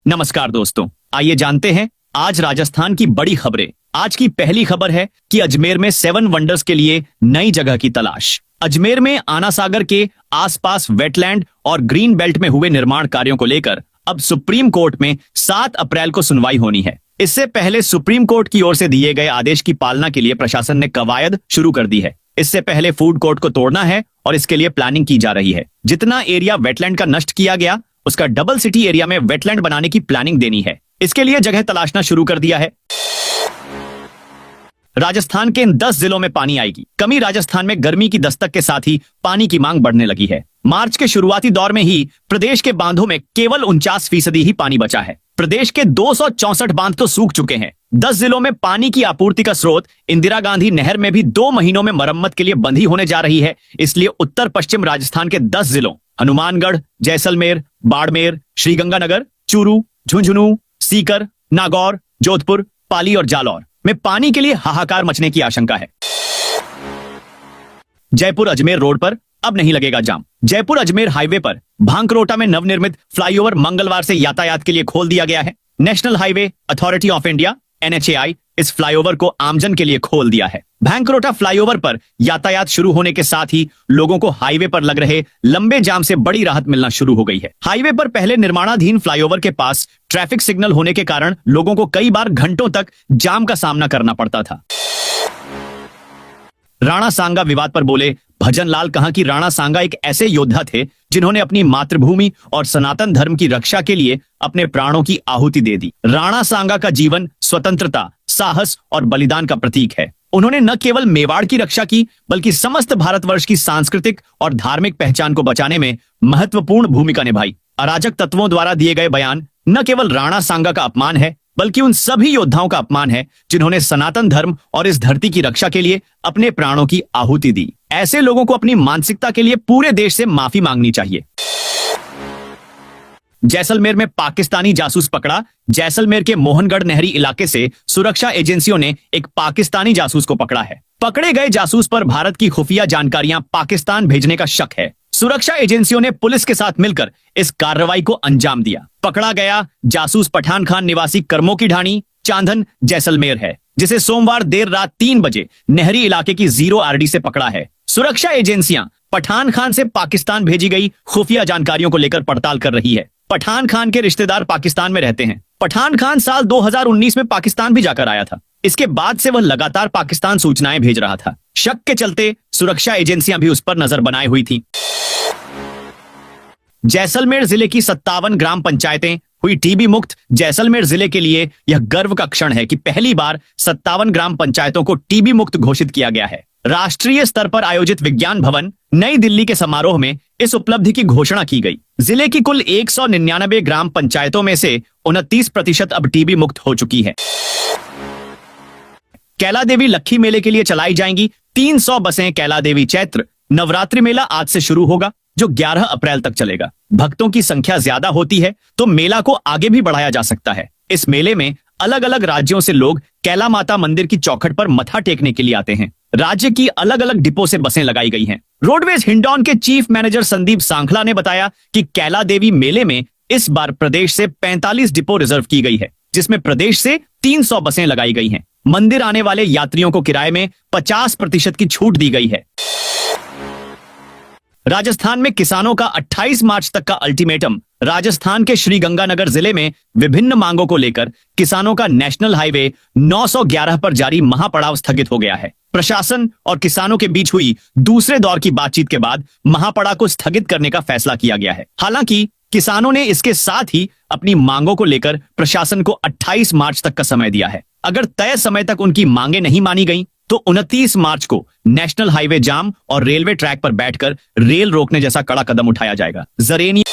नमस्कार दोस्तों, आइए जानते हैं आज राजस्थान की बड़ी खबरें। आज की पहली खबर है कि अजमेर में 7 वंडर्स के लिए नई जगह की तलाश। अजमेर में आना सागर के आसपास वेटलैंड और ग्रीन बेल्ट में हुए निर्माण कार्यों को लेकर अब सुप्रीम कोर्ट में 7 अप्रैल को सुनवाई होनी है। इससे पहले सुप्रीम कोर्ट की ओर से दिए गए आदेश की पालना के लिए प्रशासन ने कवायद शुरू कर दी है। इससे पहले फूड कोर्ट को तोड़ना है और इसके लिए प्लानिंग की जा रही है। जितना एरिया वेटलैंड का नष्ट किया गया, उसका डबल सिटी एरिया में वेटलैंड बनाने की प्लानिंग देनी है। इसके लिए जगह तलाशना शुरू कर दिया है। राजस्थान के इन 10 जिलों में पानी आएगी। कमी राजस्थान में गर्मी की दस्तक के साथ ही पानी की मांग बढ़ने लगी है। मार्च के शुरुआती दौर में ही प्रदेश के बांधों में केवल 49% ही पानी बचा है। प्रदेश के 264 बांध तो सूख चुके हैं। 10 जिलों में पानी की आपूर्ति का स्रोत इंदिरा गांधी नहर में भी 2 महीनों में मरम्मत के लिए बंधी होने जा रही है। इसलिए उत्तर पश्चिम राजस्थान के 10 जिलों हनुमानगढ़, जैसलमेर, बाड़मेर, श्रीगंगानगर, चूरू, झुंझुनू, सीकर, नागौर, जोधपुर, पाली और जालौर में पानी के लिए हाहाकार मचने की आशंका है। जयपुर अजमेर रोड पर अब नहीं लगेगा जाम। जयपुर अजमेर हाईवे पर भांकरोटा में नवनिर्मित फ्लाईओवर मंगलवार से यातायात के लिए खोल दिया गया है। National highway authority of India NHAI इस फ्लाईओवर को आमजन के लिए खोल दिया है। भांकरोटा फ्लाईओवर पर यातायात शुरू होने के साथ ही लोगों को हाईवे पर लग रहे लंबे जाम से बड़ी राहत मिलना शुरू हो गई है। हाईवे पर पहले निर्माणाधीन फ्लाईओवर के पास ट्रैफिक सिग्नल होने के कारण लोगों को कई बार घंटों तक जाम का सामना करना पड़ता था। राणा सांगा विवाद पर बोले भजन लाल। कहा कि राणा सांगा एक ऐसे योद्धा थे जिन्होंने अपनी मातृभूमि और सनातन धर्म की रक्षा के लिए अपने प्राणों की आहुति दे दी। राणा सांगा का जीवन स्वतंत्रता, साहस और बलिदान का प्रतीक है। उन्होंने न केवल मेवाड़ की रक्षा की, बल्कि समस्त भारतवर्ष की सांस्कृतिक और धार्मिक पहचान को बचाने में महत्वपूर्ण भूमिका निभाई। अराजक तत्वों द्वारा दिए गए बयान न केवल राणा सांगा का अपमान है, बल्कि उन सभी योद्धाओं का अपमान है जिन्होंने सनातन धर्म और इस धरती की रक्षा के लिए अपने प्राणों की आहुति दी। ऐसे लोगों को अपनी मानसिकता के लिए पूरे देश से माफी मांगनी चाहिए। जैसलमेर में पाकिस्तानी जासूस पकड़ा। जैसलमेर के मोहनगढ़ नहरी इलाके से सुरक्षा एजेंसियों ने एक पाकिस्तानी जासूस को पकड़ा है। पकड़े गए जासूस पर भारत की खुफिया जानकारियां पाकिस्तान भेजने का शक है। सुरक्षा एजेंसियों ने पुलिस के साथ मिलकर इस कार्रवाई को अंजाम दिया। पकड़ा गया जासूस पठान खान निवासी कर्मों की ढाणी चांदन जैसलमेर है, जिसे सोमवार देर रात 3 बजे नहरी इलाके की 0 RD से पकड़ा है। सुरक्षा एजेंसियां पठान खान से पाकिस्तान भेजी गई खुफिया जानकारियों को लेकर पड़ताल कर रही है। पठान खान के रिश्तेदार पाकिस्तान में रहते हैं। पठान खान साल 2019 में पाकिस्तान भी जाकर आया था। इसके बाद से वह लगातार पाकिस्तान सूचनाएं भेज रहा था। शक के चलते सुरक्षा एजेंसियां भी उस पर नजर बनाए हुई थी। जैसलमेर जिले की 57 ग्राम पंचायतें हुई टीबी मुक्त। जैसलमेर जिले के लिए यह गर्व का क्षण है कि पहली बार 57 ग्राम पंचायतों को टीबी मुक्त घोषित किया गया है। राष्ट्रीय स्तर पर आयोजित विज्ञान भवन नई दिल्ली के समारोह में इस उपलब्धि की घोषणा की गई। जिले की कुल 199 ग्राम पंचायतों में से 29% अब टीबी मुक्त हो चुकी है। कैला देवी लक्खी मेले के लिए चलाई जाएंगी 300 बसें। कैला देवी चैत्र नवरात्रि मेला आज से शुरू होगा, जो 11 अप्रैल तक चलेगा। भक्तों की संख्या ज्यादा होती है तो मेला को आगे भी बढ़ाया जा सकता है। इस मेले में अलग अलग राज्यों से लोग कैला माता मंदिर की चौखट पर मथा टेकने के लिए आते हैं। राज्य की अलग अलग डिपो से बसें लगाई गई हैं। रोडवेज हिंडौन के चीफ मैनेजर संदीप सांखला ने बताया कि कैला देवी मेले में इस बार प्रदेश से 45 डिपो रिजर्व की गई है, जिसमें प्रदेश से 300 बसें लगाई गई हैं। मंदिर आने वाले यात्रियों को किराए में 50% की छूट दी गई है। राजस्थान में किसानों का 28 मार्च तक का अल्टीमेटम। राजस्थान के श्रीगंगानगर जिले में विभिन्न मांगों को लेकर किसानों का नेशनल हाईवे 911 पर जारी महापड़ाव स्थगित हो गया है। प्रशासन और किसानों के बीच हुई दूसरे दौर की बातचीत के बाद महापड़ा को स्थगित करने का फैसला किया गया है। हालांकि किसानों ने इसके साथ ही अपनी मांगों को लेकर प्रशासन को 28 मार्च तक का समय दिया है। अगर तय समय तक उनकी मांगे नहीं मानी गई तो 29 मार्च को नेशनल हाईवे जाम और रेलवे ट्रैक पर बैठकर रेल रोकने जैसा कड़ा कदम उठाया जाएगा। जरेनिया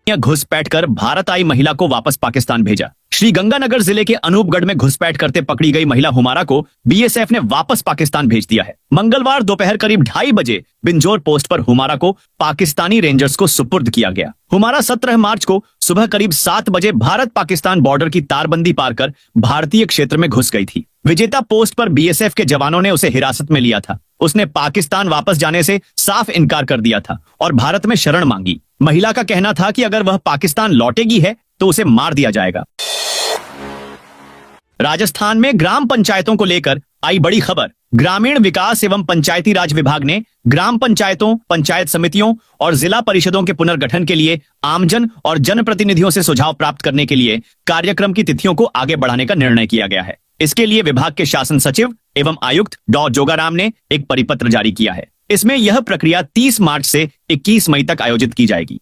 घुसपैठ कर भारत आई महिला को वापस पाकिस्तान भेजा। श्रीगंगानगर जिले के अनूपगढ़ में घुसपैठ करते पकड़ी गई महिला हुमारा को BSF ने वापस पाकिस्तान भेज दिया है। मंगलवार दोपहर करीब 2:30 बजे बिंजोर पोस्ट पर हुमारा को पाकिस्तानी रेंजर्स को सुपुर्द किया गया। हुमारा 17 मार्च को सुबह करीब 7 बजे भारत पाकिस्तान बॉर्डर की तारबंदी पार कर भारतीय क्षेत्र में घुस गई थी। विजेता पोस्ट पर BSF के जवानों ने उसे हिरासत में लिया था। उसने पाकिस्तान वापस जाने से साफ इनकार कर दिया था और भारत में शरण मांगी। महिला का कहना था कि अगर वह पाकिस्तान लौटेगी है तो उसे मार दिया जाएगा। राजस्थान में ग्राम पंचायतों को लेकर आई बड़ी खबर। ग्रामीण विकास एवं पंचायती राज विभाग ने ग्राम पंचायतों, पंचायत समितियों और जिला परिषदों के पुनर्गठन के लिए आमजन और जनप्रतिनिधियों से सुझाव प्राप्त करने के लिए कार्यक्रम की तिथियों को आगे बढ़ाने का निर्णय किया गया है। इसके लिए विभाग के शासन सचिव एवं आयुक्त डॉ जोगाराम ने एक परिपत्र जारी किया है। इसमें यह प्रक्रिया 30 मार्च से 21 मई तक आयोजित की जाएगी।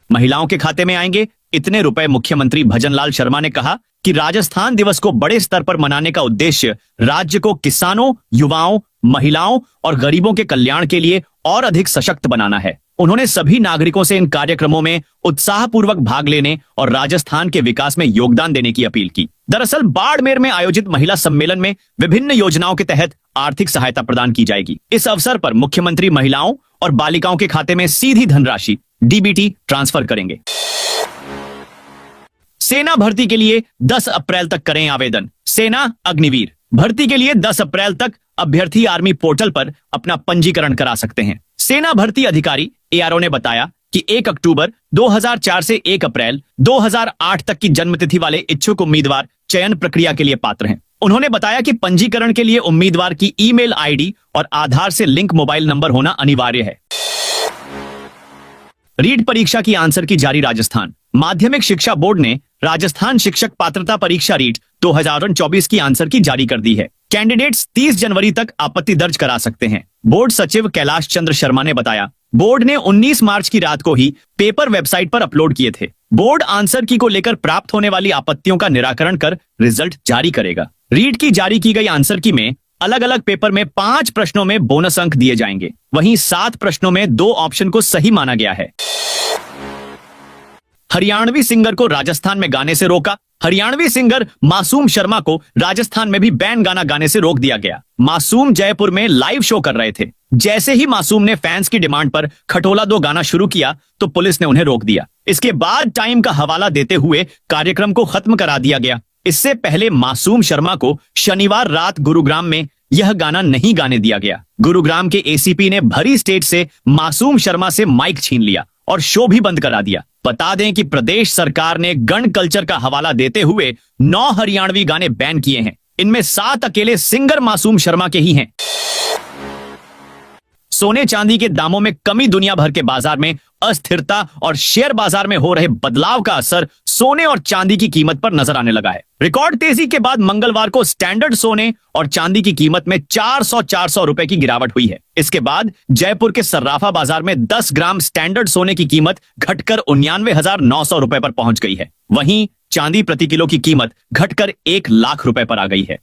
महिलाओं के खाते में आएंगे इतने रुपए। मुख्यमंत्री भजनलाल शर्मा ने कहा कि राजस्थान दिवस को बड़े स्तर पर मनाने का उद्देश्य राज्य को किसानों, युवाओं, महिलाओं और गरीबों के कल्याण के लिए और अधिक सशक्त बनाना है। उन्होंने सभी नागरिकों से इन कार्यक्रमों में उत्साहपूर्वक भाग लेने और राजस्थान के विकास में योगदान देने की अपील की। दरअसल बाड़मेर में आयोजित महिला सम्मेलन में विभिन्न योजनाओं के तहत आर्थिक सहायता प्रदान की जाएगी। इस अवसर पर मुख्यमंत्री महिलाओं और बालिकाओं के खाते में सीधी धनराशि डीबीटी ट्रांसफर करेंगे। सेना भर्ती के लिए 10 अप्रैल तक करें आवेदन। सेना अग्निवीर भर्ती के लिए 10 अप्रैल तक अभ्यर्थी आर्मी पोर्टल पर अपना पंजीकरण करा सकते हैं। सेना भर्ती अधिकारी एआरओ ने बताया कि 1 अक्टूबर 2004 से 1 अप्रैल 2008 तक की जन्मतिथि वाले इच्छुक उम्मीदवार चयन प्रक्रिया के लिए पात्र हैं। उन्होंने बताया कि पंजीकरण के लिए उम्मीदवार की ईमेल आईडी और आधार से लिंक मोबाइल नंबर होना अनिवार्य है। रीट परीक्षा की आंसर की जारी। राजस्थान माध्यमिक शिक्षा बोर्ड ने राजस्थान शिक्षक पात्रता परीक्षा रीट 2024 की आंसर की जारी कर दी है। कैंडिडेट्स 30 जनवरी तक आपत्ति दर्ज करा सकते हैं। बोर्ड सचिव कैलाश चंद्र शर्मा ने बताया, बोर्ड ने 19 मार्च की रात को ही पेपर वेबसाइट पर अपलोड किए थे। बोर्ड आंसर की को लेकर प्राप्त होने वाली आपत्तियों का निराकरण कर रिजल्ट जारी करेगा। रीट की जारी की गई आंसर की में अलग अलग पेपर में 5 प्रश्नों में बोनस अंक दिए जाएंगे। वहीं 7 प्रश्नों में 2 ऑप्शन को सही माना गया है। हरियाणवी सिंगर को राजस्थान में गाने से रोका। हरियाणवी सिंगर मासूम शर्मा को राजस्थान में भी बैन गाना गाने से रोक दिया गया। मासूम जयपुर में लाइव शो कर रहे थे। जैसे ही मासूम ने फैंस की डिमांड पर खटोला 2 गाना शुरू किया तो पुलिस ने उन्हें रोक दिया। इसके बाद टाइम का हवाला देते हुए कार्यक्रम को खत्म करा दिया गया। इससे पहले मासूम शर्मा को शनिवार रात गुरुग्राम में यह गाना नहीं गाने दिया गया। गुरुग्राम के एसीपी ने भरी स्टेज से मासूम शर्मा से माइक छीन लिया और शो भी बंद करा दिया। बता दें कि प्रदेश सरकार ने गण कल्चर का हवाला देते हुए 9 हरियाणवी गाने बैन किए हैं। इनमें 7 अकेले सिंगर मासूम शर्मा के ही हैं। सोने चांदी के दामों में कमी, दुनिया भर के बाजार में अस्थिरता और शेयर बाजार में हो रहे बदलाव का असर सोने और चांदी की कीमत पर नजर आने लगा है। रिकॉर्ड तेजी के बाद मंगलवार को स्टैंडर्ड सोने और चांदी की कीमत में 400 रुपए की गिरावट हुई है। इसके बाद जयपुर के सर्राफा बाजार में 10 ग्राम स्टैंडर्ड सोने की कीमत घटकर 99,900 रुपए पर पहुंच गई है। वहीं चांदी प्रति किलो की कीमत घटकर 1 लाख रुपए पर आ गई है।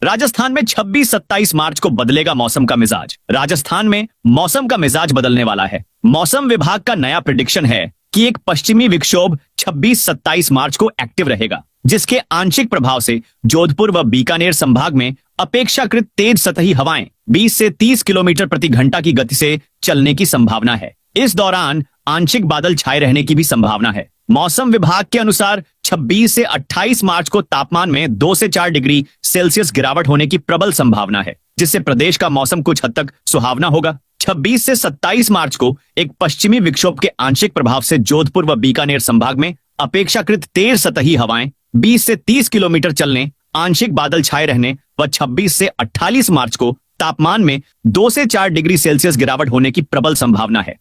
राजस्थान में 26-27 मार्च को बदलेगा मौसम का मिजाज। राजस्थान में मौसम का मिजाज बदलने वाला है। मौसम विभाग का नया प्रेडिक्शन है कि एक पश्चिमी विक्षोभ 26-27 मार्च को एक्टिव रहेगा, जिसके आंशिक प्रभाव से जोधपुर व बीकानेर संभाग में अपेक्षाकृत तेज सतही हवाएं 20 से 30 किलोमीटर प्रति घंटा की गति से चलने की संभावना है। इस दौरान आंशिक बादल छाए रहने की भी संभावना है। मौसम विभाग के अनुसार 26 से 28 मार्च को तापमान में 2 से 4 डिग्री सेल्सियस गिरावट होने की प्रबल संभावना है, जिससे प्रदेश का मौसम कुछ हद तक सुहावना होगा। 26 से 27 मार्च को एक पश्चिमी विक्षोभ के आंशिक प्रभाव से जोधपुर व बीकानेर संभाग में अपेक्षाकृत तेज सतही हवाएं 20 से 30 किलोमीटर चलने, आंशिक बादल छाए रहने व 26 से 28 मार्च को तापमान में 2 से 4 डिग्री सेल्सियस गिरावट होने की प्रबल संभावना है।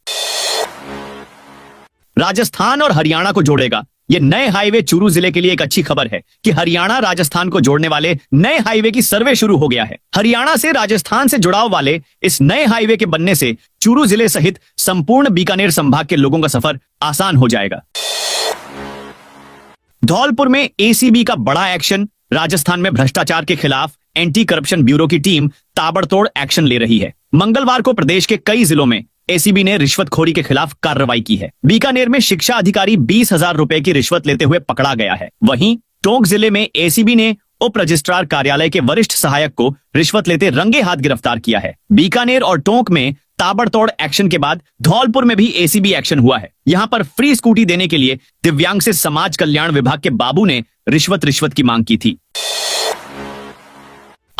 राजस्थान और हरियाणा को जोड़ेगा ये नए हाईवे। चूरू जिले के लिए एक अच्छी खबर है कि हरियाणा राजस्थान को जोड़ने वाले नए हाईवे की सर्वे शुरू हो गया है। हरियाणा से राजस्थान से जुड़ाव वाले इस नए हाईवे के बनने से चूरू जिले सहित संपूर्ण बीकानेर संभाग के लोगों का सफर आसान हो जाएगा। धौलपुर में एसीबी का बड़ा एक्शन। राजस्थान में भ्रष्टाचार के खिलाफ एंटी करप्शन ब्यूरो की टीम ताबड़तोड़ एक्शन ले रही है। मंगलवार को प्रदेश के कई जिलों में एसीबी ने रिश्वतखोरी के खिलाफ कार्रवाई की है। बीकानेर में शिक्षा अधिकारी 20,000 रुपए की रिश्वत लेते हुए पकड़ा गया है। वहीं टोंक जिले में एसीबी ने उप रजिस्ट्रार कार्यालय के वरिष्ठ सहायक को रिश्वत लेते रंगे हाथ गिरफ्तार किया है। बीकानेर और टोंक में ताबड़तोड़ एक्शन के बाद धौलपुर में भी एसीबी एक्शन हुआ है। यहां पर फ्री स्कूटी देने के लिए दिव्यांग से समाज कल्याण विभाग के बाबू ने रिश्वत की मांग की थी।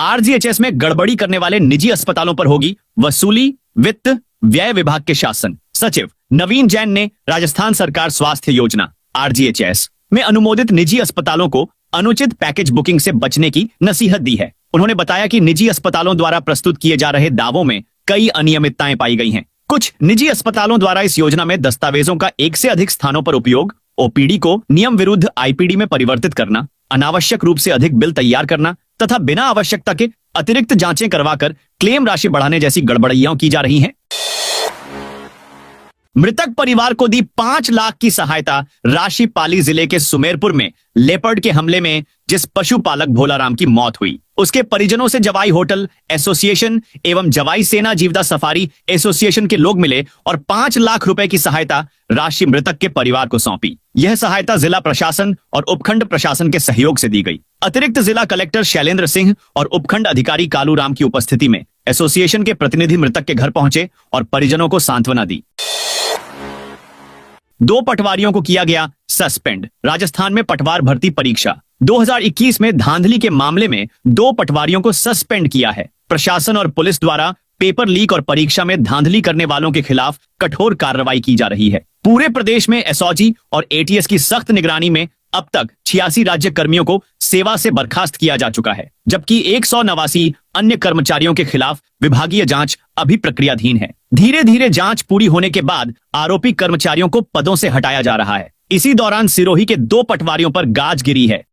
आरजीएचएस में गड़बड़ी करने वाले निजी अस्पतालों पर होगी वसूली, वित्त व्यय विभाग के शासन। सचिव नवीन जैन ने राजस्थान सरकार स्वास्थ्य योजना आरजीएचएस में अनुमोदित निजी अस्पतालों को अनुचित पैकेज बुकिंग से बचने की नसीहत दी है। उन्होंने बताया कि निजी अस्पतालों द्वारा प्रस्तुत किए जा रहे दावों में कई अनियमितताएं पाई गई हैं। कुछ निजी अस्पतालों द्वारा इस योजना में दस्तावेजों का एक से अधिक स्थानों पर उपयोग, ओपीडी को नियम विरुद्ध आईपीडी में परिवर्तित करना, अनावश्यक रूप से अधिक बिल तैयार करना तथा बिना आवश्यकता के अतिरिक्त जांचें करवाकर क्लेम राशि बढ़ाने जैसी गड़बड़ियां की जा रही हैं। मृतक परिवार को दी 5 लाख की सहायता राशि। पाली जिले के सुमेरपुर में लेपर्ड के हमले में जिस पशुपालक भोलाराम की मौत हुई, उसके परिजनों से जवाई होटल एसोसिएशन एवं जवाई सेना जीवदा सफारी एसोसिएशन के लोग मिले और 5 लाख रुपए की सहायता राशि मृतक के परिवार को सौंपी। यह सहायता जिला प्रशासन और उपखंड प्रशासन के सहयोग से दी गई। अतिरिक्त जिला कलेक्टर शैलेंद्र सिंह और उपखंड अधिकारी कालू राम की उपस्थिति में एसोसिएशन के प्रतिनिधि मृतक के घर पहुंचे और परिजनों को सांत्वना दी। 2 पटवारियों को किया गया सस्पेंड। राजस्थान में पटवार भर्ती परीक्षा 2021 में धांधली के मामले में 2 पटवारियों को सस्पेंड किया है। प्रशासन और पुलिस द्वारा पेपर लीक और परीक्षा में धांधली करने वालों के खिलाफ कठोर कार्रवाई की जा रही है। पूरे प्रदेश में एसओजी और एटीएस की सख्त निगरानी में अब तक 86 राज्य कर्मियों को सेवा से बर्खास्त किया जा चुका है, जबकि 189 अन्य कर्मचारियों के खिलाफ विभागीय जांच अभी प्रक्रियाधीन है। धीरे धीरे जांच पूरी होने के बाद आरोपी कर्मचारियों को पदों से हटाया जा रहा है। इसी दौरान सिरोही के 2 पटवारियों पर गाज गिरी है।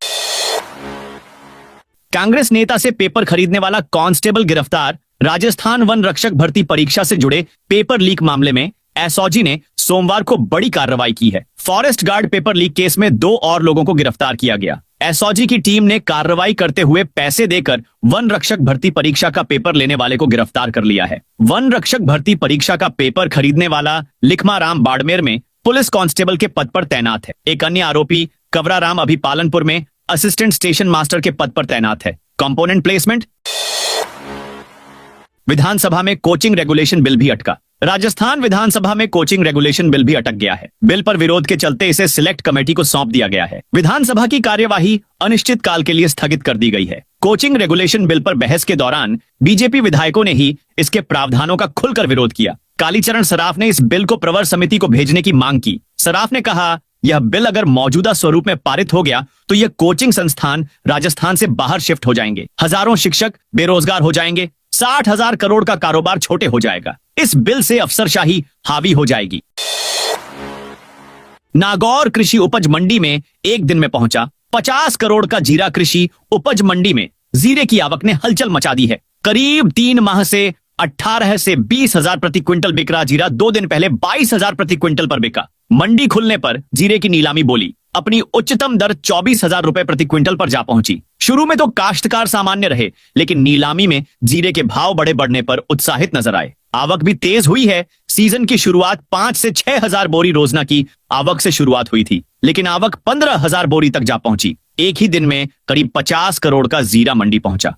कांग्रेस नेता से पेपर खरीदने वाला कांस्टेबल गिरफ्तार। राजस्थान वन रक्षक भर्ती परीक्षा से जुड़े पेपर लीक मामले में एसओजी ने सोमवार को बड़ी कार्रवाई की है। Forest guard paper leak case में 2 और लोगों को गिरफ्तार किया गया। एसओजी की टीम ने कार्रवाई करते हुए पैसे देकर वन रक्षक भर्ती परीक्षा का पेपर लेने वाले को गिरफ्तार कर लिया है। वन रक्षक भर्ती परीक्षा का पेपर खरीदने वाला लिखमाराम बाड़मेर में पुलिस कांस्टेबल के पद पर तैनात है। एक अन्य आरोपी कवराराम अभी पालनपुर में असिस्टेंट स्टेशन मास्टर के पद पर तैनात है। Component placement. विधानसभा में कोचिंग रेगुलेशन बिल भी अटका। राजस्थान विधानसभा में कोचिंग रेगुलेशन बिल भी अटक गया है। बिल पर विरोध के चलते इसे सिलेक्ट कमेटी को सौंप दिया गया है। विधानसभा की कार्यवाही अनिश्चित काल के लिए स्थगित कर दी गई है। कोचिंग रेगुलेशन बिल पर बहस के दौरान बीजेपी विधायकों ने ही इसके प्रावधानों का खुलकर विरोध किया। कालीचरण सराफ ने इस बिल को प्रवर समिति को भेजने की मांग की। सराफ ने कहा, यह बिल अगर मौजूदा स्वरूप में पारित हो गया तो यह कोचिंग संस्थान राजस्थान से बाहर शिफ्ट हो जाएंगे। हजारों शिक्षक बेरोजगार हो जाएंगे। 60,000 करोड़ का कारोबार छोटे हो जाएगा। इस बिल से अफसरशाही हावी हो जाएगी। नागौर कृषि उपज मंडी में एक दिन में पहुंचा 50 करोड़ का जीरा। कृषि उपज मंडी में जीरे की आवक ने हलचल मचा दी है। करीब 3 माह से 18 से 20,000 प्रति क्विंटल बिक रहा जीरा 2 दिन पहले 22,000 प्रति क्विंटल पर बिका। मंडी खुलने पर जीरे की नीलामी बोली अपनी उच्चतम दर 24,000 रुपए प्रति क्विंटल पर जा पहुंची। शुरू में तो काश्तकार सामान्य रहे, लेकिन नीलामी में जीरे के भाव बढ़ने पर उत्साहित नजर आए। आवक भी तेज हुई है। सीजन की शुरुआत 5 से 6,000 बोरी रोजाना की आवक से शुरुआत हुई थी, लेकिन आवक 15,000 बोरी तक जा पहुंची। एक ही दिन में करीब 50 करोड़ का जीरा मंडी पहुंचा।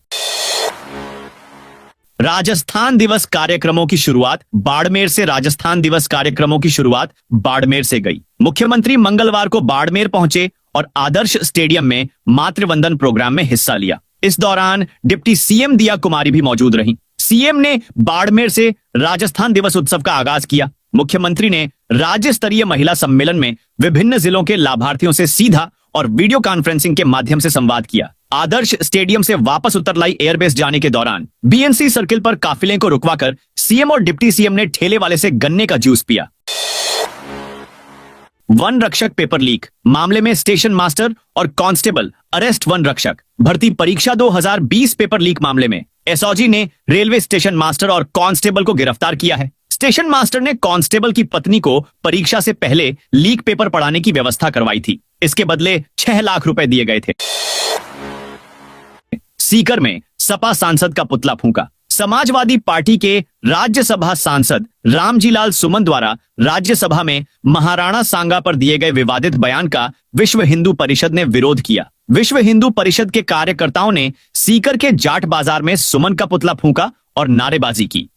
राजस्थान दिवस कार्यक्रमों की शुरुआत बाड़मेर से। राजस्थान दिवस कार्यक्रमों की शुरुआत बाड़मेर से गई। मुख्यमंत्री मंगलवार को बाड़मेर पहुंचे और आदर्श स्टेडियम में मातृवंदन प्रोग्राम में हिस्सा लिया। इस दौरान डिप्टी सीएम दिया कुमारी भी मौजूद रहीं। सीएम ने बाड़मेर से राजस्थान दिवस उत्सव का आगाज किया। मुख्यमंत्री ने राज्य स्तरीय महिला सम्मेलन में विभिन्न जिलों के लाभार्थियों से सीधा और वीडियो कॉन्फ्रेंसिंग के माध्यम से संवाद किया। आदर्श स्टेडियम से वापस उत्तरलाई एयरबेस जाने के दौरान बीएनसी सर्किल पर काफिले को रुकवाकर सीएम और डिप्टी सीएम ने ठेले वाले से गन्ने का जूस पिया। वन रक्षक पेपर लीक मामले में स्टेशन मास्टर और कांस्टेबल अरेस्ट। वन रक्षक भर्ती परीक्षा 2020 पेपर लीक मामले में एसओजी ने रेलवे स्टेशन मास्टर और कांस्टेबल को गिरफ्तार किया है। स्टेशन मास्टर ने कांस्टेबल की पत्नी को परीक्षा से पहले लीक पेपर पढ़ाने की व्यवस्था करवाई थी। इसके बदले 6 लाख रुपए दिए गए थे। सीकर में सपा सांसद का पुतला फूंका। समाजवादी पार्टी के राज्यसभा सांसद रामजीलाल सुमन द्वारा राज्यसभा में महाराणा सांगा पर दिए गए विवादित बयान का विश्व हिंदू परिषद ने विरोध किया। विश्व हिंदू परिषद के कार्यकर्ताओं ने सीकर के जाट बाजार में सुमन का पुतला फूंका और नारेबाजी की।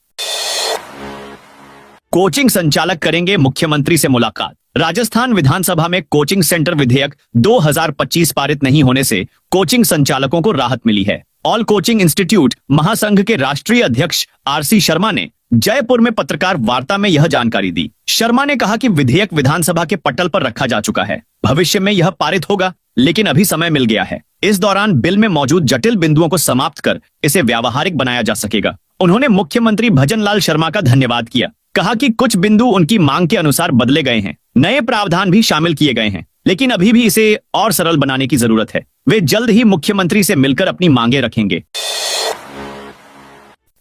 कोचिंग संचालक करेंगे मुख्यमंत्री से मुलाकात। राजस्थान विधानसभा में कोचिंग सेंटर विधेयक 2025 पारित नहीं होने से कोचिंग संचालकों को राहत मिली है। ऑल कोचिंग इंस्टीट्यूट महासंघ के राष्ट्रीय अध्यक्ष आरसी शर्मा ने जयपुर में पत्रकार वार्ता में यह जानकारी दी। शर्मा ने कहा कि विधेयक विधानसभा के पटल पर रखा जा चुका है, भविष्य में यह पारित होगा, लेकिन अभी समय मिल गया है। इस दौरान बिल में मौजूद जटिल बिंदुओं को समाप्त कर इसे व्यावहारिक बनाया जा सकेगा। उन्होंने मुख्यमंत्री भजनलाल शर्मा का धन्यवाद किया, कहा कि कुछ बिंदु उनकी मांग के अनुसार बदले गए हैं, नए प्रावधान भी शामिल किए गए हैं, लेकिन अभी भी इसे और सरल बनाने की जरूरत है। वे जल्द ही मुख्यमंत्री से मिलकर अपनी मांगे रखेंगे।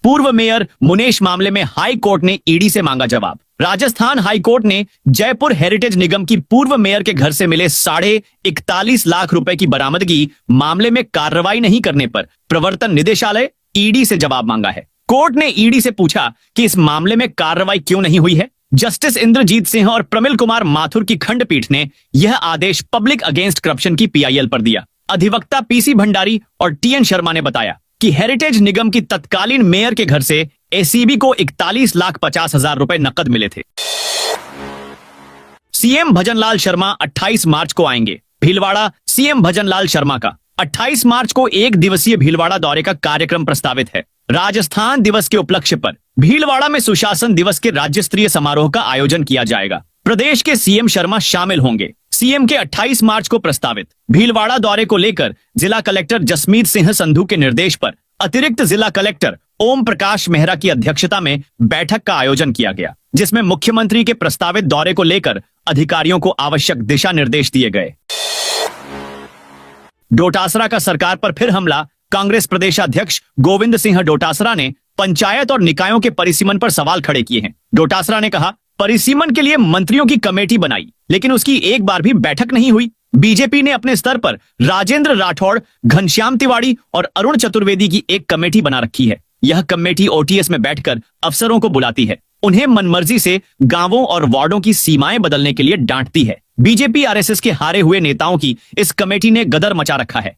पूर्व मेयर मुनेश मामले में हाई कोर्ट ने ईडी से मांगा जवाब। राजस्थान हाई कोर्ट ने जयपुर हेरिटेज निगम की पूर्व मेयर के घर से मिले 41.5 लाख रुपए की बरामदगी मामले में कार्रवाई नहीं करने पर प्रवर्तन निदेशालय ईडी से जवाब मांगा है। कोर्ट ने ईडी से पूछा कि इस मामले में कार्रवाई क्यों नहीं हुई है। जस्टिस इंद्रजीत सिंह और प्रमिल कुमार माथुर की खंडपीठ ने यह आदेश पब्लिक अगेंस्ट करप्शन की पीआईएल पर दिया। अधिवक्ता पीसी भंडारी और टीएन शर्मा ने बताया कि हेरिटेज निगम की तत्कालीन मेयर के घर से एसीबी को 41,50,000 रुपए नकद मिले थे। सीएम भजनलाल शर्मा 28 मार्च को आएंगे। भीलवाड़ा सीएम भजनलाल शर्मा का 28 मार्च को एक दिवसीय भीलवाड़ा दौरे का कार्यक्रम प्रस्तावित है। राजस्थान दिवस के उपलक्ष्य पर भीलवाड़ा में सुशासन दिवस के राज्य स्तरीय समारोह का आयोजन किया जाएगा। प्रदेश के सीएम शर्मा शामिल होंगे। सीएम के 28 मार्च को प्रस्तावित भीलवाड़ा दौरे को लेकर जिला कलेक्टर जसमीत सिंह संधू के निर्देश पर अतिरिक्त जिला कलेक्टर ओम प्रकाश मेहरा की अध्यक्षता में बैठक का आयोजन किया गया, जिसमें मुख्यमंत्री के प्रस्तावित दौरे को लेकर अधिकारियों को आवश्यक दिशा निर्देश दिए गए। डोटासरा का सरकार पर फिर हमला। कांग्रेस प्रदेशाध्यक्ष गोविंद सिंह डोटासरा ने पंचायत और निकायों के परिसीमन पर सवाल खड़े किए हैं। डोटासरा ने कहा, परिसीमन के लिए मंत्रियों की कमेटी बनाई, लेकिन उसकी एक बार भी बैठक नहीं हुई। बीजेपी ने अपने स्तर पर राजेंद्र राठौड़, घनश्याम तिवाड़ी और अरुण चतुर्वेदी की एक कमेटी बना रखी है। यह कमेटी ओटीएस में बैठकर अफसरों को बुलाती है, उन्हें मनमर्जी से गांवों और वार्डों की सीमाएं बदलने के लिए डांटती है। बीजेपी आरएसएस के हारे हुए नेताओं की इस कमेटी ने गदर मचा रखा है।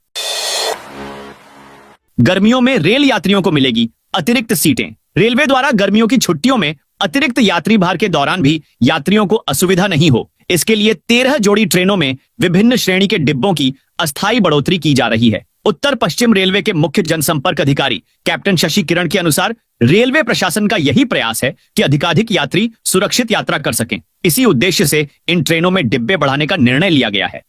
गर्मियों में रेल यात्रियों को मिलेगी अतिरिक्त सीटें। रेलवे द्वारा गर्मियों की छुट्टियों में अतिरिक्त यात्री भार के दौरान भी यात्रियों को असुविधा नहीं हो, इसके लिए 13 जोड़ी ट्रेनों में विभिन्न श्रेणी के डिब्बों की अस्थायी बढ़ोतरी की जा रही है। उत्तर पश्चिम रेलवे के मुख्य जनसंपर्क अधिकारी कैप्टन शशि किरण के अनुसार रेलवे प्रशासन का यही प्रयास है कि अधिकाधिक यात्री सुरक्षित यात्रा कर सकें। इसी उद्देश्य से इन ट्रेनों में डिब्बे बढ़ाने का निर्णय लिया गया है।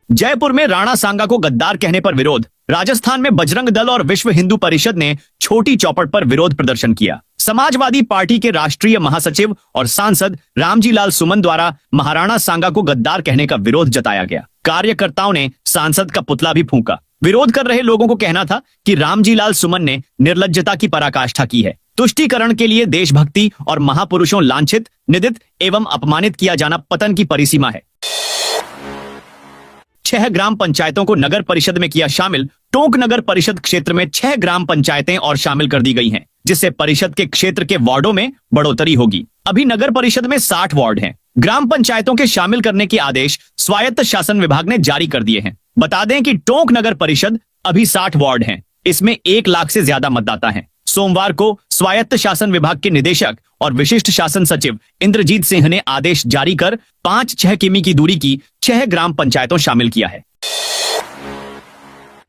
जयपुर में राणा सांगा को गद्दार कहने पर विरोध। राजस्थान में बजरंग दल और विश्व हिंदू परिषद ने छोटी चौपड़ पर विरोध प्रदर्शन किया। समाजवादी पार्टी के राष्ट्रीय महासचिव और सांसद रामजी लाल सुमन द्वारा महाराणा सांगा को गद्दार कहने का विरोध जताया गया। कार्यकर्ताओं ने सांसद का पुतला भी फूंका। विरोध कर रहे लोगों को कहना था कि रामजी लाल सुमन ने निर्लज्जता की पराकाष्ठा की है। तुष्टीकरण के लिए देशभक्ति और महापुरुषों लांछित, निंदित एवं अपमानित किया जाना पतन की परिसीमा है। 6 ग्राम पंचायतों को नगर परिषद में किया शामिल। टोंक नगर परिषद क्षेत्र में 6 ग्राम पंचायतें और शामिल कर दी गई हैं, जिससे परिषद के क्षेत्र के वार्डों में बढ़ोतरी होगी। अभी नगर परिषद में 60 वार्ड हैं। ग्राम पंचायतों के शामिल करने के आदेश स्वायत्त शासन विभाग ने जारी कर दिए हैं। बता दें कि टोंक नगर परिषद अभी 60 वार्ड हैं। इसमें 1 लाख से ज्यादा मतदाता हैं। सोमवार को स्वायत्त शासन विभाग के निदेशक और विशिष्ट शासन सचिव इंद्रजीत सिंह ने आदेश जारी कर 5-6 किमी की दूरी की 6 ग्राम पंचायतों शामिल किया है।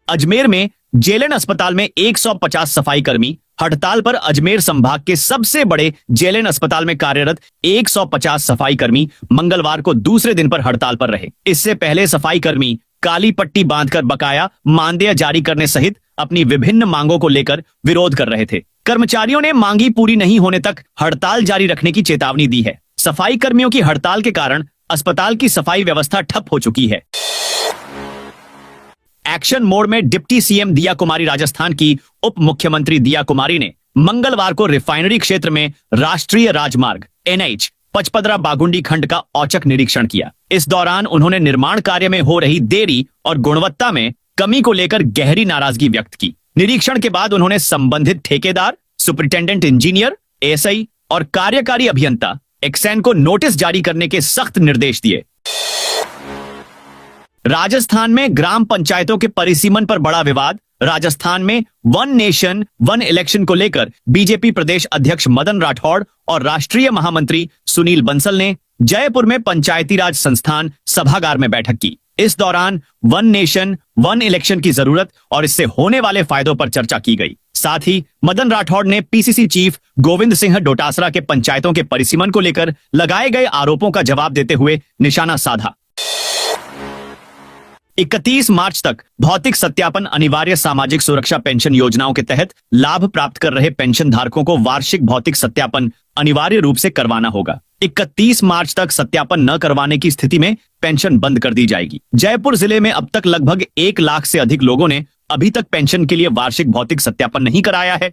अजमेर में जेएलएन अस्पताल में 150 सफाई कर्मी हड़ताल पर। अजमेर संभाग के सबसे बड़े जेएलएन अस्पताल में कार्यरत 150 सफाई कर्मी मंगलवार को दूसरे दिन पर हड़ताल पर रहे। इससे पहले सफाई कर्मी काली पट्टी बांधकर बकाया मानदेय जारी करने सहित अपनी विभिन्न मांगों को लेकर विरोध कर रहे थे। कर्मचारियों ने मांगी पूरी नहीं होने तक हड़ताल जारी रखने की चेतावनी दी है। सफाई कर्मियों की हड़ताल के कारण अस्पताल की सफाई व्यवस्था ठप हो चुकी है। एक्शन मोड में डिप्टी सीएम दिया कुमारी। राजस्थान की उप मुख्यमंत्री दिया कुमारी ने मंगलवार को रिफाइनरी क्षेत्र में राष्ट्रीय राजमार्ग NH पचपदरा बागुंडी खंड का औचक निरीक्षण किया। इस दौरान उन्होंने निर्माण कार्य में हो रही देरी और गुणवत्ता में कमी को लेकर गहरी नाराजगी व्यक्त की। निरीक्षण के बाद उन्होंने संबंधित ठेकेदार, सुपरिटेंडेंट इंजीनियर, एएसआई और कार्यकारी अभियंता एक्सैन को नोटिस जारी करने के सख्त निर्देश दिए। राजस्थान में ग्राम पंचायतों के परिसीमन पर बड़ा विवाद। राजस्थान में वन नेशन वन इलेक्शन को लेकर बीजेपी प्रदेश अध्यक्ष मदन राठौड़ और राष्ट्रीय महामंत्री सुनील बंसल ने जयपुर में पंचायती राज संस्थान सभागार में बैठक की। इस दौरान वन नेशन वन इलेक्शन की जरूरत और इससे होने वाले फायदों पर चर्चा की गई। साथ ही मदन राठौड़ ने पीसीसी चीफ गोविंद सिंह डोटासरा के पंचायतों के परिसीमन को लेकर लगाए गए आरोपों का जवाब देते हुए निशाना साधा। 31 मार्च तक भौतिक सत्यापन अनिवार्य सामाजिक सुरक्षा पेंशन योजनाओं के तहत लाभ प्राप्त कर रहे पेंशन धारकों को वार्षिक भौतिक सत्यापन अनिवार्य रूप से करवाना होगा। 31 मार्च तक सत्यापन न करवाने की स्थिति में पेंशन बंद कर दी जाएगी। जयपुर जिले में अब तक लगभग 1 लाख से अधिक लोगों ने अभी तक पेंशन के लिए वार्षिक भौतिक सत्यापन नहीं कराया है।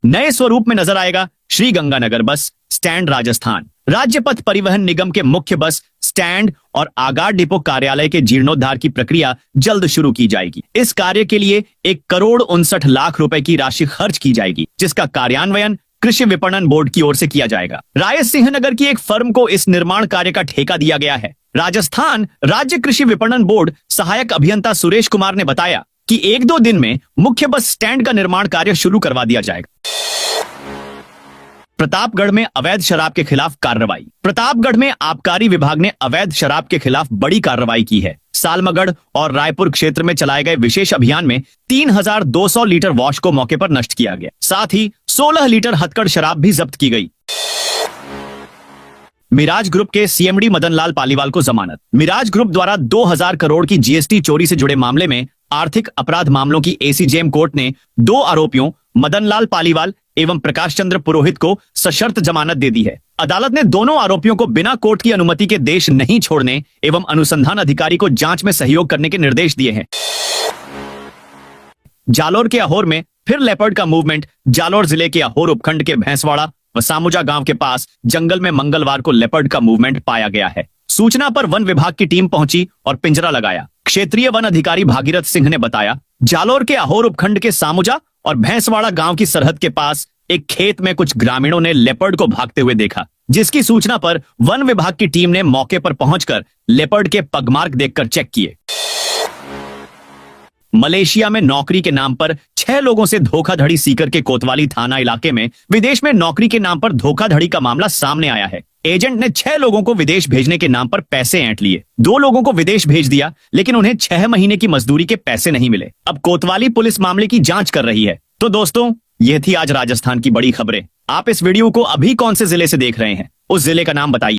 नए स्वरूप में नजर आएगा श्रीगंगानगर बस स्टैंड राजस्थान। राज्य पथ परिवहन निगम के मुख्य बस स्टैंड और आगार डिपो कार्यालय के जीर्णोद्धार की प्रक्रिया जल्द शुरू की जाएगी। इस कार्य के लिए 1,59,00,000 रुपए की राशि खर्च की जाएगी, जिसका कार्यान्वयन कृषि विपणन बोर्ड की ओर से किया जाएगा। राय सिंहनगर की एक फर्म को इस निर्माण कार्य का ठेका दिया गया है। राजस्थान राज्य कृषि विपणन बोर्ड सहायक अभियंता सुरेश कुमार ने बताया कि 1-2 दिन में मुख्य बस स्टैंड का निर्माण कार्य शुरू करवा दिया जाएगा। प्रतापगढ़ में अवैध शराब के खिलाफ कार्रवाई। प्रतापगढ़ में आबकारी विभाग ने अवैध शराब के खिलाफ बड़ी कार्रवाई की है। सालमगढ़ और रायपुर क्षेत्र में चलाए गए विशेष अभियान में 3,200 लीटर वॉश को मौके पर नष्ट किया गया। साथ ही 16 लीटर हथकड़ शराब भी जब्त की गई। मिराज ग्रुप के सीएमडी मदन लाल पालीवाल को जमानत। मिराज ग्रुप द्वारा 2,000 करोड़ की जीएसटी चोरी से जुड़े मामले में आर्थिक अपराध मामलों की एसीजेएम कोर्ट ने 2 आरोपियों मदन लाल पालीवाल एवं प्रकाश चंद्र पुरोहित को सशर्त जमानत दे दी है। अदालत ने दोनों आरोपियों को बिना कोर्ट की अनुमति के देश नहीं छोड़ने एवं अनुसंधान अधिकारी को जांच में सहयोग करने के निर्देश दिए हैं। जालोर के अहोर में फिर लेपर्ड का मूवमेंट। जालोर जिले के अहोर उपखंड के भैंसवाड़ा व सामुजा गांव के पास जंगल में मंगलवार को लेपर्ड का मूवमेंट पाया गया है। सूचना पर वन विभाग की टीम पहुंची और पिंजरा लगाया। क्षेत्रीय वन अधिकारी भागीरथ सिंह ने बताया, जालोर के अहोर उपखंड के सामुजा और भैंसवाड़ा गांव की सरहद के पास एक खेत में कुछ ग्रामीणों ने लेपर्ड को भागते हुए देखा, जिसकी सूचना पर वन विभाग की टीम ने मौके पर पहुंचकर लेपर्ड के पगमार्क देखकर चेक किए। मलेशिया में नौकरी के नाम पर 6 लोगों से धोखाधड़ी सीकर के कोतवाली थाना इलाके में विदेश में नौकरी के नाम पर धोखाधड़ी का मामला सामने आया है। एजेंट ने 6 लोगों को विदेश भेजने के नाम पर पैसे ऐंठ लिए। 2 लोगों को विदेश भेज दिया, लेकिन उन्हें 6 महीने की मजदूरी के पैसे नहीं मिले। अब कोतवाली पुलिस मामले की जांच कर रही है। तो दोस्तों, ये थी आज राजस्थान की बड़ी खबरें। आप इस वीडियो को अभी कौन से जिले से देख रहे हैं, उस जिले का नाम बताइए।